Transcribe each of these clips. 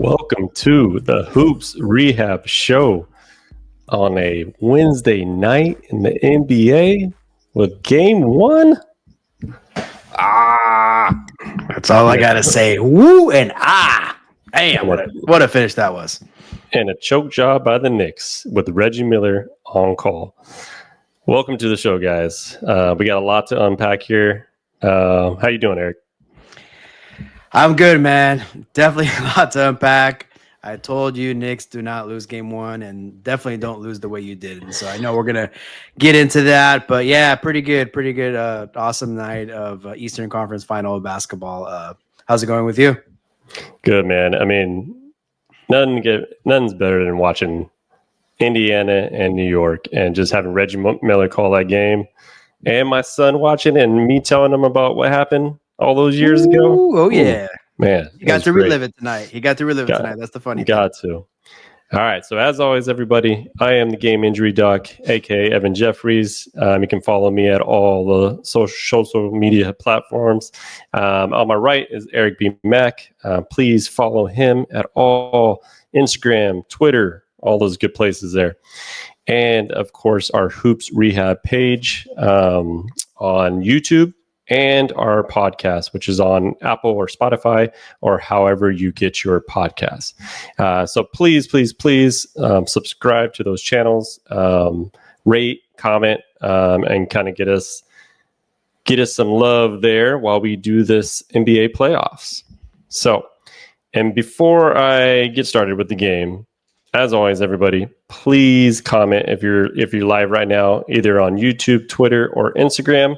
Welcome to the Hoops Rehab Show on a Wednesday night in the NBA with Game 1. That's all I got to say. Woo and Damn, what a finish that was. And a choke job by the Knicks with Reggie Miller on call. Welcome to the show, guys. We got a lot to unpack here. How you doing, Eric? I'm good, man. Definitely a lot to unpack. I told you Knicks do not lose game 1 and definitely don't lose the way you did. And so I know we're going to get into that. But yeah, pretty good. Awesome night of Eastern Conference Final basketball. How's it going with you? Good, man. I mean, nothing's better than watching Indiana and New York and just having Reggie Miller call that game and my son watching it and me telling him about what happened all those years ago. Oh, yeah. Man. You got to relive it tonight. That's the funny thing. Got to. All right. So as always, everybody, I am the Gameinjurydoc, a.k.a. Evan Jeffries. You can follow me at all the social media platforms. On my right is Eric B. Mack. Please follow him at all Instagram, Twitter, all those good places there. And, of course, our Hoops Rehab page on YouTube. And our podcast, which is on Apple or Spotify or however you get your podcasts. So please subscribe to those channels, rate, comment, and kind of get us some love there while we do this NBA playoffs. So, and before I get started with the game, as always, everybody, please comment if you're live right now, either on YouTube, Twitter, or Instagram.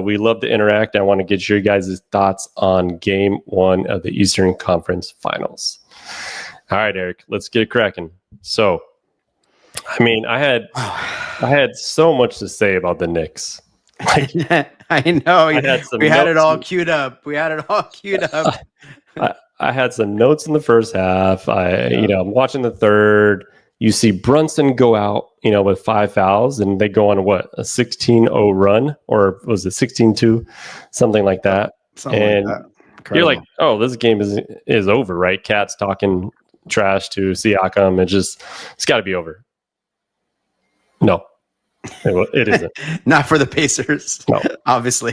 We love to interact. I want to get your guys' thoughts on Game 1 of the Eastern Conference Finals. All right, Eric, let's get it cracking. So, I mean, I had so much to say about the Knicks. I know. We had it all queued up. I had some notes in the first half. I'm watching the third. You see Brunson go out, with 5 fouls, and they go on a 16-0 run, or was it 16-2, something like that. You're like, oh, this game is over, right? Cat's talking trash to Siakam. It's got to be over. No, it isn't. Not for the Pacers. No, obviously.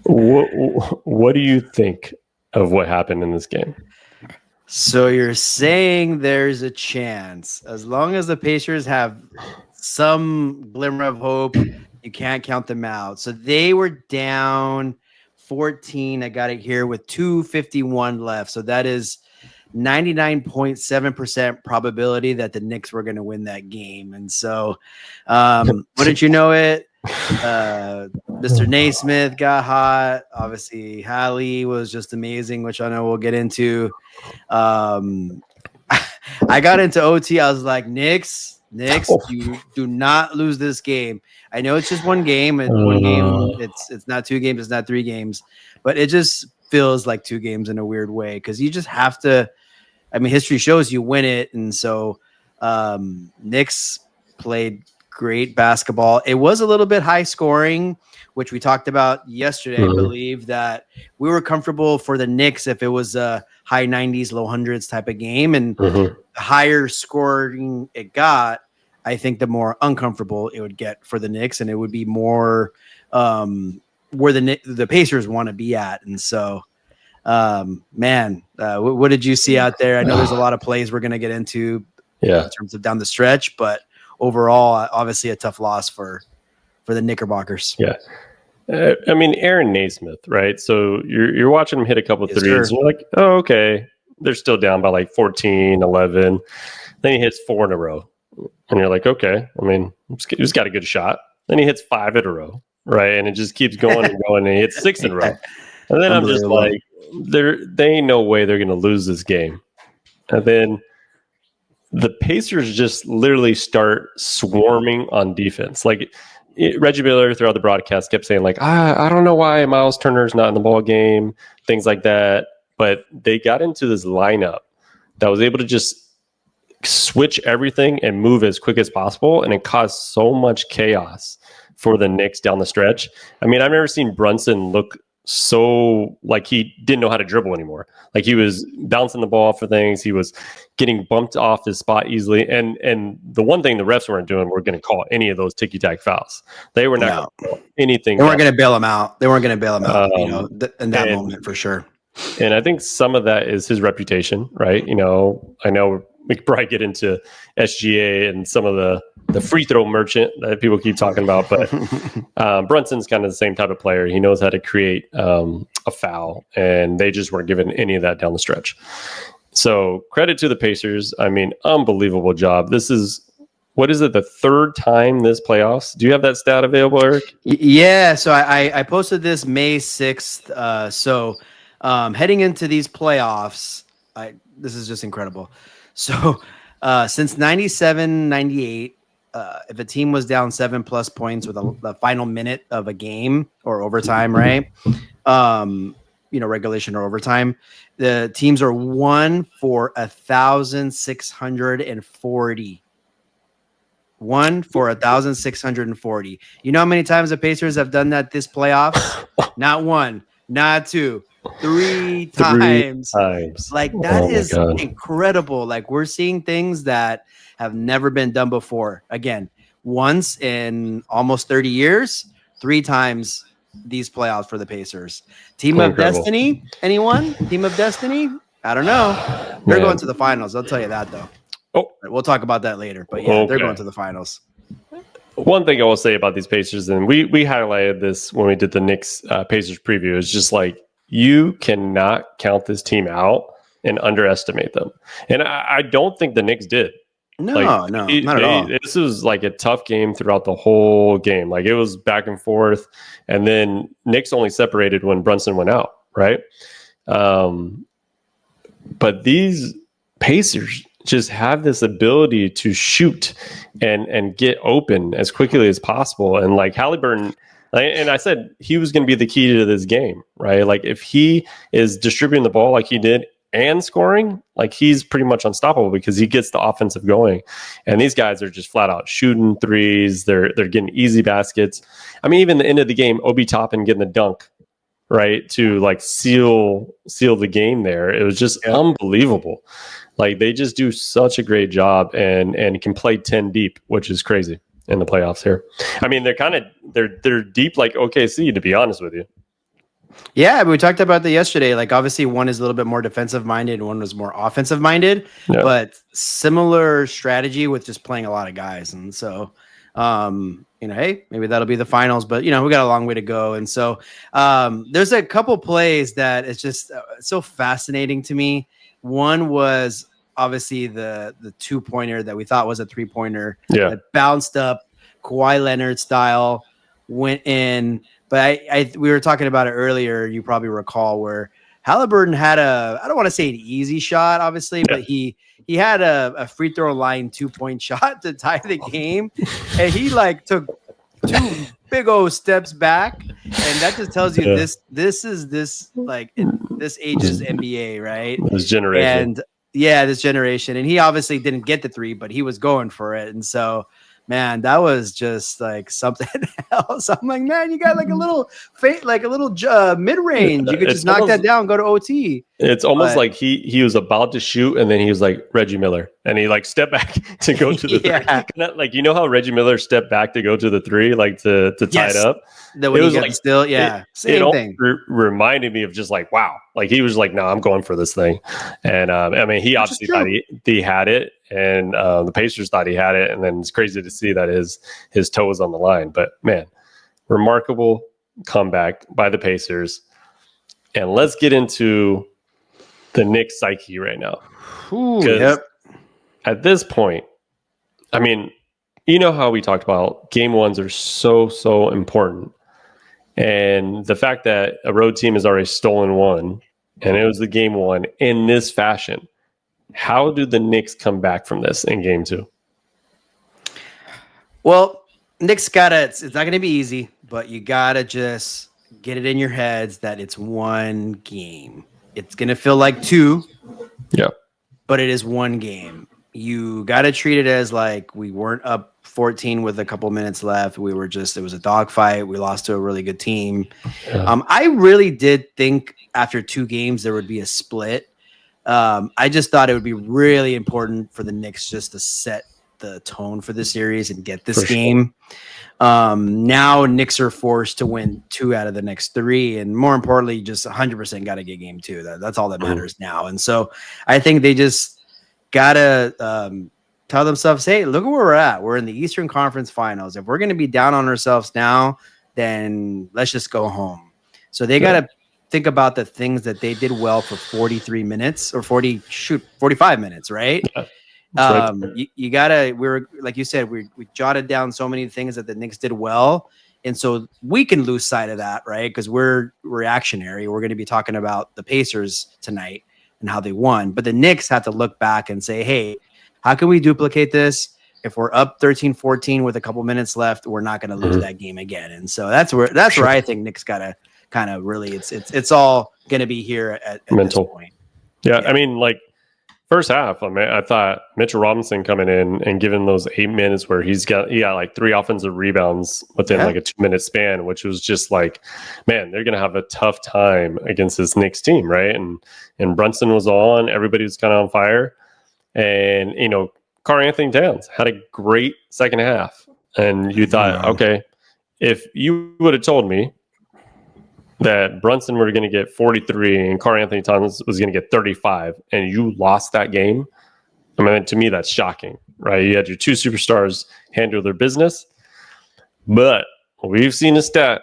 What do you think of what happened in this game? So you're saying there's a chance, as long as the Pacers have some glimmer of hope, you can't count them out. So they were down 14. I got it here with 2:51 left. So that is 99.7% probability that the Knicks were going to win that game. And so, wouldn't you know it? Mr. Nesmith got hot. Obviously, Hallie was just amazing, which I know we'll get into. I got into OT. I was like, Knicks, you do not lose this game. I know it's just one game, and one game. It's not 2 games. It's not 3 games, but it just feels like 2 games in a weird way because you just have to. I mean, history shows you win it, and so Knicks played great basketball. It was a little bit high scoring, which we talked about yesterday. I believe that we were comfortable for the Knicks if it was a high 90s, low hundreds type of game. And the higher scoring it got, I think the more uncomfortable it would get for the Knicks. And it would be more where the Pacers want to be at. And so, what did you see out there? I know there's a lot of plays we're going to get into in terms of down the stretch, but overall, obviously a tough loss for the Knickerbockers. Yeah. I mean, Aaron Nesmith, right? So you're watching him hit a couple of threes. Sure. And you're like, oh, okay. They're still down by like 14, 11. Then he hits 4 in a row. And you're like, okay. I mean, he's got a good shot. Then he hits 5 in a row, right? And it just keeps going and going. And he hits 6 in a row. And then I'm just like, there ain't no way they're going to lose this game. And then the Pacers just literally start swarming on defense. Like Reggie Miller throughout the broadcast kept saying, like, I don't know why Miles Turner's not in the ball game, things like that. But they got into this lineup that was able to just switch everything and move as quick as possible. And it caused so much chaos for the Knicks down the stretch. I mean, I've never seen Brunson look so like he didn't know how to dribble anymore. Like he was bouncing the ball for things. He was getting bumped off his spot easily. And the one thing the refs weren't doing were going to call any of those ticky-tack fouls. They were not going to call anything. They weren't going to bail him out. They weren't going to bail him out, in that moment for sure. And I think some of that is his reputation, right? I know we could probably get into SGA and some of the free throw merchant that people keep talking about, but Brunson's kind of the same type of player. He knows how to create a foul, and they just weren't given any of that down the stretch. So credit to the Pacers. I mean, unbelievable job. This is, what is it, the third time this playoffs? Do you have that stat available, Eric? Yeah, so I posted this May 6th. Heading into these playoffs, this is just incredible. So since 97-98, if a team was down 7+ points with the final minute of a game or overtime, right? Regulation or overtime, the teams are 1 for 1,640. 1 for 1,640. You know how many times the Pacers have done that this playoffs? Not 1, not 2. 3 times. Like that is incredible. Like we're seeing things that have never been done before. Again, once in almost 30 years, 3 times these playoffs for the Pacers. Team of Destiny? Anyone? Team of Destiny? I don't know. They're going to the finals. I'll tell you that though. Oh, we'll talk about that later. But yeah, they're going to the finals. One thing I will say about these Pacers, and we highlighted this when we did the Knicks Pacers preview, is just like, you cannot count this team out and underestimate them. And I don't think the Knicks did. No, not at all. This was like a tough game throughout the whole game. Like it was back and forth. And then Knicks only separated when Brunson went out, right? But these Pacers just have this ability to shoot and get open as quickly as possible. And like Haliburton, and I said he was going to be the key to this game, right? Like if he is distributing the ball like he did and scoring, like he's pretty much unstoppable because he gets the offensive going. And these guys are just flat out shooting threes. They're getting easy baskets. I mean, even the end of the game, Obi Toppin getting the dunk, right, to like seal the game there. It was just unbelievable. Like they just do such a great job and can play 10 deep, which is crazy in the playoffs here. I mean, they're deep like OKC, to be honest with you. Yeah, we talked about that yesterday. Like obviously one is a little bit more defensive minded and one was more offensive minded, but similar strategy with just playing a lot of guys. And so, hey, maybe that'll be the finals, but we got a long way to go. And so there's a couple plays that is just so fascinating to me. One was obviously the 2-pointer that we thought was a 3-pointer that bounced up Kawhi Leonard style, went in. But we were talking about it earlier. You probably recall where Haliburton had I don't want to say an easy shot, obviously, but he had a free throw line 2-point shot to tie the game. And he like took 2 big old steps back. And that just tells you this is like this age's NBA, right? This generation. And this generation. And he obviously didn't get the 3, but he was going for it. And so, man, that was just like something else. I'm like, man, you got like a little mid-range. You could just knock that down, go to OT. It's almost like he was about to shoot, and then he was like Reggie Miller, and he like stepped back to go to the 3. Like how Reggie Miller stepped back to go to the 3, like to tie it up. It was like still, same thing. Reminded me of just like, wow, like he was like, no, I'm going for this thing, and I mean, he obviously thought he had it, and the Pacers thought he had it, and then it's crazy to see that his toe was on the line. But man, remarkable comeback by the Pacers, and let's get into the Knicks psyche right now. At this point, I mean, you know how we talked about game ones are so important. And the fact that a road team has already stolen one, and it was the game 1 in this fashion, how do the Knicks come back from this in game 2? Well, Knicks it's not going to be easy, but you got to just get it in your heads that it's one game. It's going to feel like 2. Yeah. But it is one game. You got to treat it as like we weren't up 14 with a couple minutes left. It was a dogfight. We lost to a really good team. Yeah. I really did think after 2 games there would be a split. I just thought it would be really important for the Knicks just to set the tone for the series and get this game. Now Knicks are forced to win 2 out of the next 3, and more importantly, just 100% got to get game 2. That's all that matters now. And so I think they just gotta tell themselves, hey, look at where we're at. We're in the Eastern Conference Finals. If we're going to be down on ourselves now, then let's just go home. So they got to think about the things that they did well for 43 minutes or 45 minutes, right? Yeah. You gotta, like you said, we jotted down so many things that the Knicks did well. And so we can lose sight of that, right? Because we're reactionary. We're going to be talking about the Pacers tonight and how they won. But the Knicks have to look back and say, hey, how can we duplicate this? If we're up 13-14 with a couple minutes left, we're not going to lose that game again. And so that's where I think Knicks got to kind of really, it's all going to be here at mental this point. Yeah. I mean, like first half, I thought Mitchell Robinson coming in and given those 8 minutes where he got like 3 offensive rebounds within like a 2-minute span, which was just like, man, they're going to have a tough time against this Knicks team. Right. And Brunson was on, everybody was kind of on fire. And, Karl Anthony Towns had a great second half. And you thought, okay, if you would have told me that Brunson were going to get 43 and Karl Anthony Towns was going to get 35 and you lost that game, I mean, to me, that's shocking, right? You had your 2 superstars handle their business. But we've seen a stat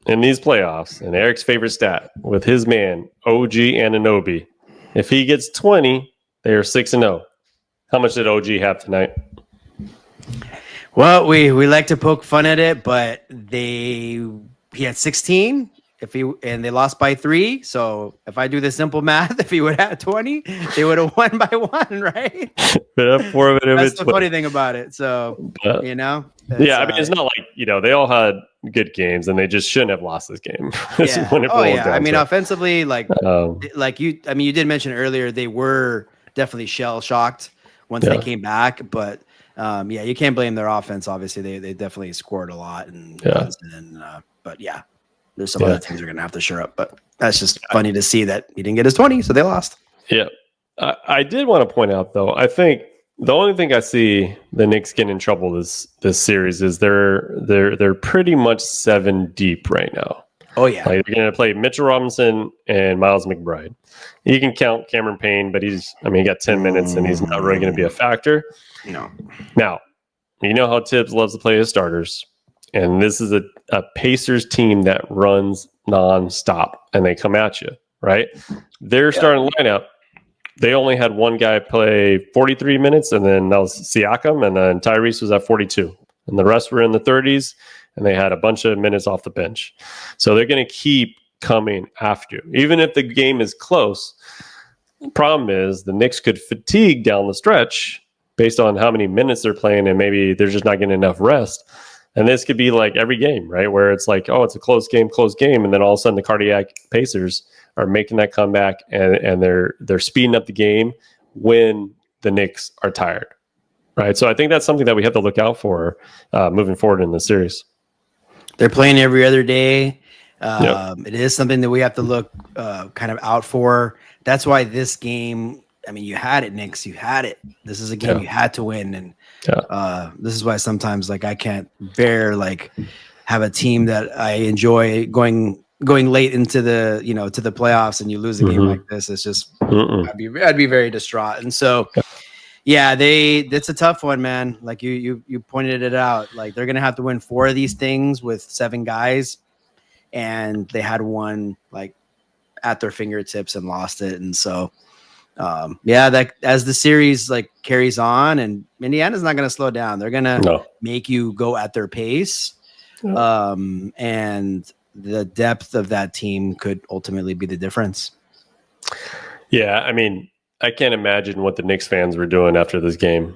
in these playoffs, and Eric's favorite stat with his man, OG Anunoby. If he gets 20, they are 6-0. How much did OG have tonight? Well, we like to poke fun at it, but he had 16 and they lost by 3. So if I do the simple math, if he would have 20, they would have won by 1, right? That's the funny thing about it. So, I mean, it's not like, they all had good games and they just shouldn't have lost this game. I mean, offensively, you did mention earlier, they were definitely shell shocked once they came back, but you can't blame their offense. Obviously they definitely scored a lot but there's some other things they're going to have to shore up, but that's just funny to see that he didn't get his 20. So they lost. Yeah. I did want to point out though, I think the only thing I see the Knicks getting in trouble this series is they're pretty much 7 deep right now. Oh yeah. Like you're going to play Mitchell Robinson and Miles McBride. You can count Cameron Payne, but he got 10 minutes and he's not really going to be a factor. No. Now, you know how Tibbs loves to play his starters. And this is a Pacers team that runs nonstop and they come at you, right? Their starting lineup, they only had one guy play 43 minutes, and then that was Siakam, and then Tyrese was at 42. And the rest were in the 30s, and they had a bunch of minutes off the bench. So they're going to keep coming after you. Even if the game is close, the problem is the Knicks could fatigue down the stretch based on how many minutes they're playing, and maybe they're just not getting enough rest. And this could be like every game, right? Where it's like, oh, it's a close game. And then all of a sudden the cardiac Pacers are making that comeback and they're speeding up the game when the Knicks are tired, right? So I think that's something that we have to look out for moving forward in the series. They're playing every other day. It is something that we have to look kind of out for. That's why this game, you had it, Knicks. You had it. This is a game you had to win. And this is why sometimes I can't bear have a team that I enjoy going late into the to the playoffs and you lose a game like this. It's just I'd be very distraught. And so it's a tough one, man. Like you pointed it out. Like they're gonna have to win 4 of these things with 7 guys, and they had one at their fingertips and lost it. And so that as the series carries on, and Indiana's not going to slow down. They're going to make you go at their pace. And the depth of that team could ultimately be the difference. Yeah. I can't imagine what the Knicks fans were doing after this game,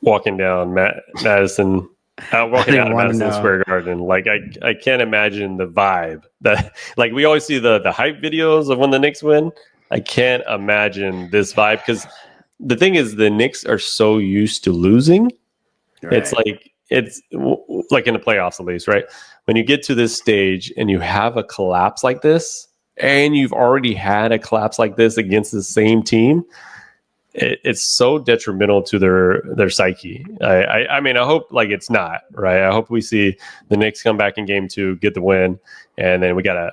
walking down Madison walking out of Madison Square Garden. I can't imagine the vibe that we always see the hype videos of when the Knicks win. I can't imagine this vibe, because the thing is the Knicks are so used to losing It's like in the playoffs, at least, right? When you get to this stage and you have a collapse like this, and you've already had a collapse like this against the same team, it's so detrimental to their psyche. I mean, I hope like it's not, right? I hope we see the Knicks come back in game 2, get the win, and then we gotta.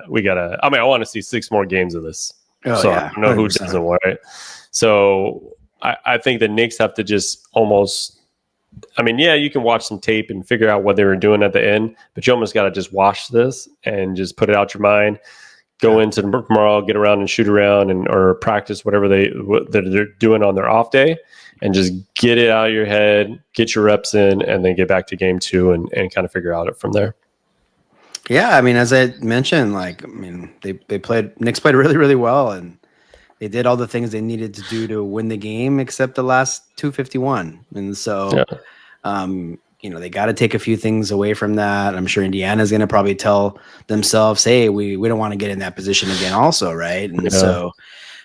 I mean, I want to see 6 more games of this. Oh, so yeah, I don't know who doesn't, right? So I think the Knicks have to just almost. I mean, yeah, you can watch some tape and figure out what they were doing at the end, but you almost got to just watch this and just put it out your mind. Go into tomorrow, get around and shoot around or practice whatever they're doing on their off day, and just get it out of your head, get your reps in, and then get back to game 2 and kind of figure out it from there. Yeah, I mean, as I mentioned, Knicks played really, really well, and they did all the things they needed to do to win the game, except the last 251. And so, they got to take a few things away from that. I'm sure Indiana's going to probably tell themselves, hey, we don't want to get in that position again also, right? And so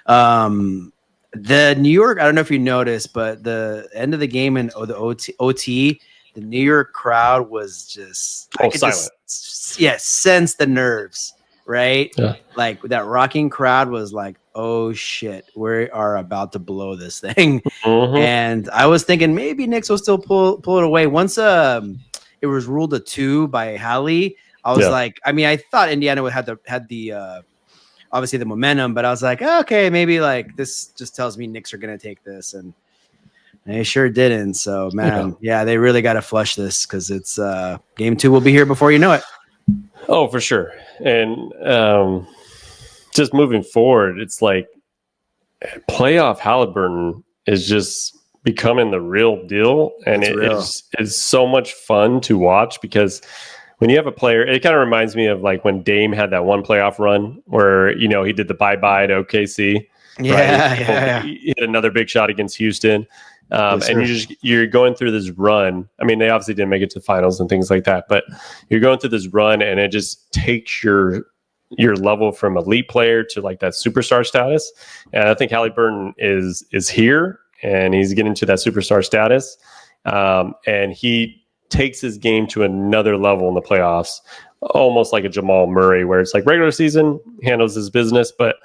the New York, I don't know if you noticed, but the end of the game in the OT, the New York crowd was just silent. Sense the nerves, right? Yeah. Like that rocking crowd was like, oh shit, we are about to blow this thing. Mm-hmm. And I was thinking maybe Knicks will still pull it away. Once it was ruled a 2 by Hallie, I was like, I mean, I thought Indiana would had the obviously the momentum, but I was like, okay, maybe like this just tells me Knicks are gonna take this, and they sure didn't. So man, they really got to flush this because it's game 2 will be here before you know it. Oh, for sure. And just moving forward, it's like playoff Haliburton is just becoming the real deal, and it's so much fun to watch because when you have a player, it kind of reminds me of like when Dame had that one playoff run where he did the bye to OKC. Yeah. He hit another big shot against Houston. And you're going through this run. I mean, they obviously didn't make it to the finals and things like that, but you're going through this run, and it just takes your level from elite player to like that superstar status. And I think Haliburton is here, and he's getting to that superstar status. And he takes his game to another level in the playoffs, almost like a Jamal Murray, where it's like regular season handles his business, but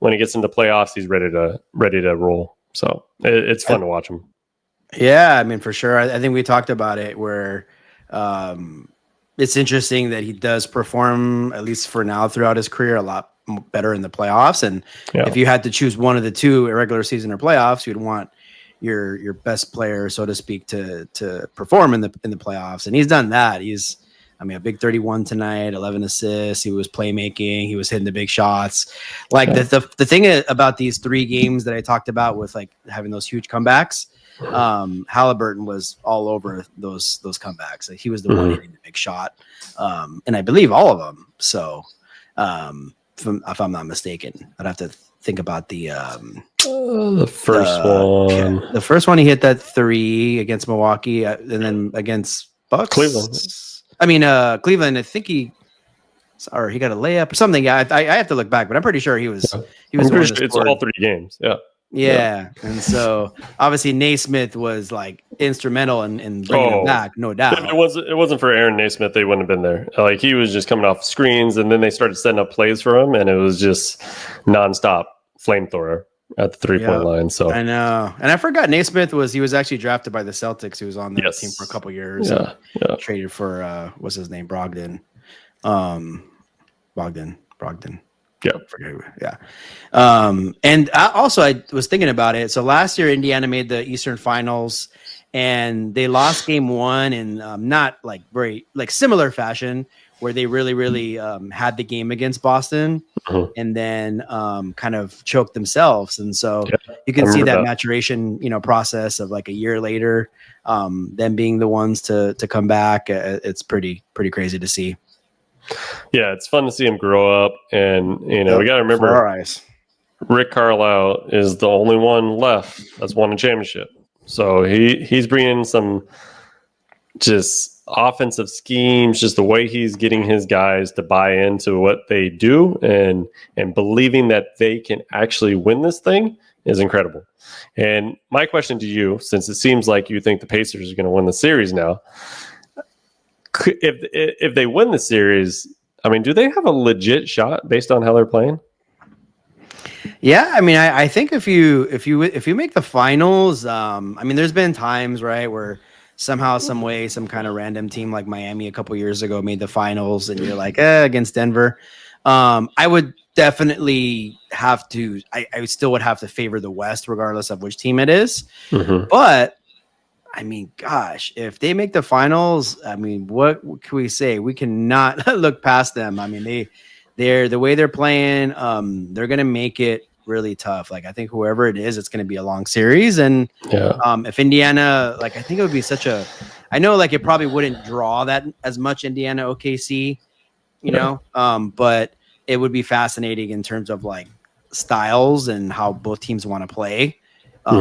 when he gets into playoffs, he's ready to roll. So it's fun to watch him. Yeah, I mean, for sure. I think we talked about it where it's interesting that he does perform, at least for now, throughout his career, a lot better in the playoffs. And if you had to choose one of the two, a regular season or playoffs, you'd want your best player, so to speak, to perform in the playoffs. And he's done that. He's, I mean, a big 31 tonight, 11 assists. He was playmaking. He was hitting the big shots. Like the thing about these 3 games that I talked about with like having those huge comebacks, Haliburton was all over those comebacks. Like, he was the one hitting the big shot, and I believe all of them. So, if I'm not mistaken, I'd have to think about the first one. The first one he hit that 3 against Milwaukee, and then against Bucks. Cleveland. I mean, Cleveland. I think he got a layup or something. Yeah, I have to look back, but I'm pretty sure he was. He was. Pretty sure it's all 3 games. Yeah, and so obviously Nesmith was like instrumental in bringing him back, no doubt. If it wasn't for Aaron Nesmith, they wouldn't have been there. Like, he was just coming off screens, and then they started setting up plays for him, and it was just nonstop flamethrower at the 3-point line. So I know, and I forgot Nesmith was actually drafted by the Celtics. He was on the team for a couple years. Traded for what's his name, Brogdon. Yeah. And I was thinking about it. So last year, Indiana made the Eastern Finals, and they lost game 1 in not like very like similar fashion, where they really, really had the game against Boston, and then kind of choked themselves. And so you can see that maturation, process of like a year later, them being the ones to come back. It's pretty crazy to see. Yeah, it's fun to see him grow up, and we got to remember, our eyes, Rick Carlisle is the only one left that's won a championship. So he's bringing some just offensive schemes, just the way he's getting his guys to buy into what they do, and believing that they can actually win this thing is incredible. And my question to you, since it seems like you think the Pacers are going to win the series now, if they win the series, I mean, do they have a legit shot based on how they're playing? Yeah, I mean, I think if you make the finals, I mean, there's been times, right, where somehow, some way, some kind of random team like Miami a couple years ago made the finals, and you're like, against Denver. I would definitely have to. I still would have to favor the West, regardless of which team it is. Mm-hmm. But I mean, gosh, if they make the finals, I mean, what can we say? We cannot look past them. I mean, they're the way they're playing. They're gonna make it really tough. Like, I think whoever it is, it's gonna be a long series. And if Indiana, like, I think it would be such a. I know, like, it probably wouldn't draw that as much Indiana OKC, you know, but it would be fascinating in terms of like styles and how both teams want to play.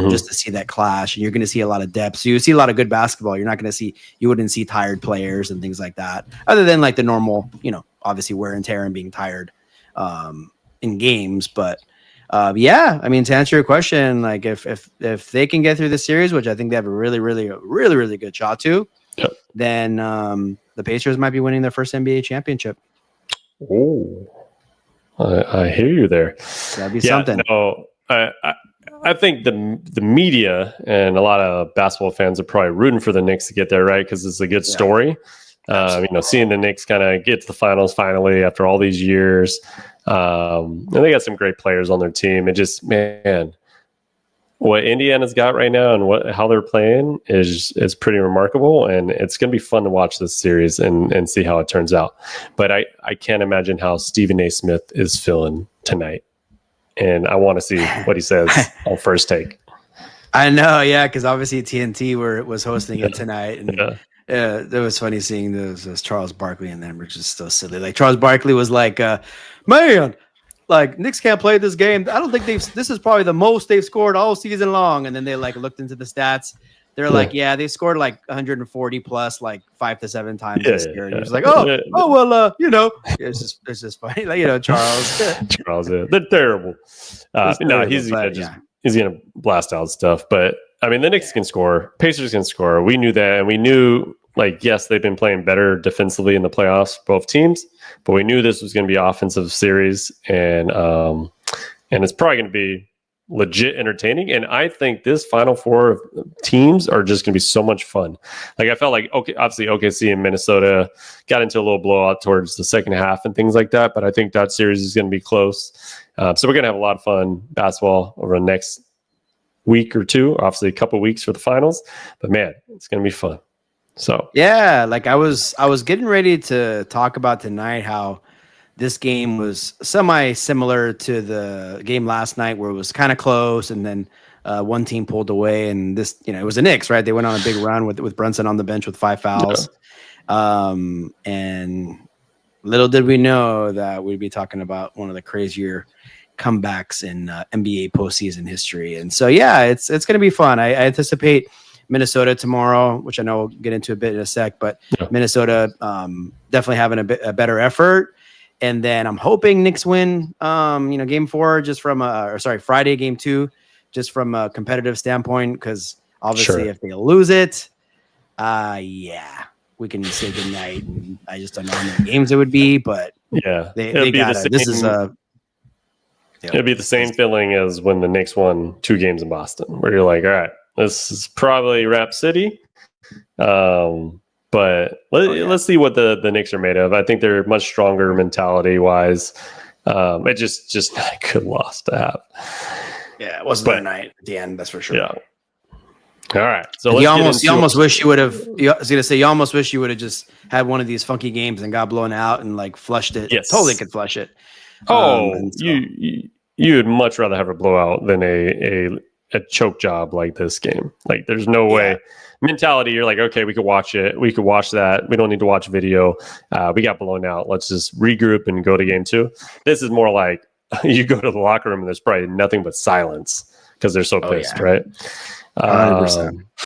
Just to see that clash, and you're going to see a lot of depth. So you see a lot of good basketball. You're not going to see, you wouldn't see tired players and things like that, other than like the normal, you know, obviously wear and tear and being tired in games. But yeah, I mean, to answer your question, like if they can get through the series, which I think they have a really good shot to, then the Pacers might be winning their first NBA championship. Oh, I hear you there. That'd be something. No, I think the media and a lot of basketball fans are probably rooting for the Knicks to get there, right? Because it's a good story. You know, seeing the Knicks kind of get to the finals finally after all these years. And they got some great players on their team. It just, man, what Indiana's got right now and how they're playing is pretty remarkable. And it's going to be fun to watch this series and see how it turns out. But I can't imagine how Stephen A. Smith is feeling tonight. And I want to see what he says on First Take. I know, yeah, because obviously TNT was hosting it tonight, and it was funny seeing those Charles Barkley and them were just so silly. Like Charles Barkley was like, "Man, like Knicks can't play this game. I don't think this is probably the most they've scored all season long." And then they like looked into the stats. They're like, yeah, they scored like 140 plus like 5 to 7 times this year. And he was like, oh, well, you know, it's just funny, like, you know, Charles. They're terrible. No, he's gonna blast out stuff. But I mean, the Knicks can score, Pacers can score. We knew that, and we knew, like, yes, they've been playing better defensively in the playoffs, both teams, but we knew this was going to be an offensive series, and it's probably going to be legit entertaining. And I think this Final Four teams are just going to be so much fun. Like, I felt like, obviously OKC and Minnesota got into a little blowout towards the second half and things like that, but I think that series is going to be close. So we're going to have a lot of fun basketball over the next week or two, obviously a couple weeks for the finals, but man, it's going to be fun. So yeah, like I was getting ready to talk about tonight how this game was semi-similar to the game last night, where it was kind of close, and then one team pulled away. And this, you know, it was the Knicks, right? They went on a big run with Brunson on the bench with 5 fouls. And little did we know that we'd be talking about one of the crazier comebacks in NBA postseason history. And so, yeah, it's going to be fun. I anticipate Minnesota tomorrow, which I know we'll get into a bit in a sec, but Minnesota definitely having a better effort. And then I'm hoping Knicks win, game 4 just from Friday game 2, just from a competitive standpoint, because obviously if they lose it, we can say goodnight. And I just don't know how many games it would be, but they got it. This is it'll be the same feeling as when the Knicks won 2 games in Boston, where you're like, all right, this is probably Rap City. But let's see what the Knicks are made of. I think they're much stronger mentality-wise. It just not a good loss to have. Yeah, it wasn't their night at the end, that's for sure. Yeah. All right. So you almost wish you would have. I was gonna say, you almost wish you would have just had one of these funky games and got blown out and like flushed it. Yes. Totally could flush it. You would much rather have a blowout than a choke job like this game. Like, there's no way. Mentality, you're like, okay, we could watch it. We could watch that. We don't need to watch video. We got blown out. Let's just regroup and go to game 2. This is more like you go to the locker room and there's probably nothing but silence because they're so pissed, right? 100%.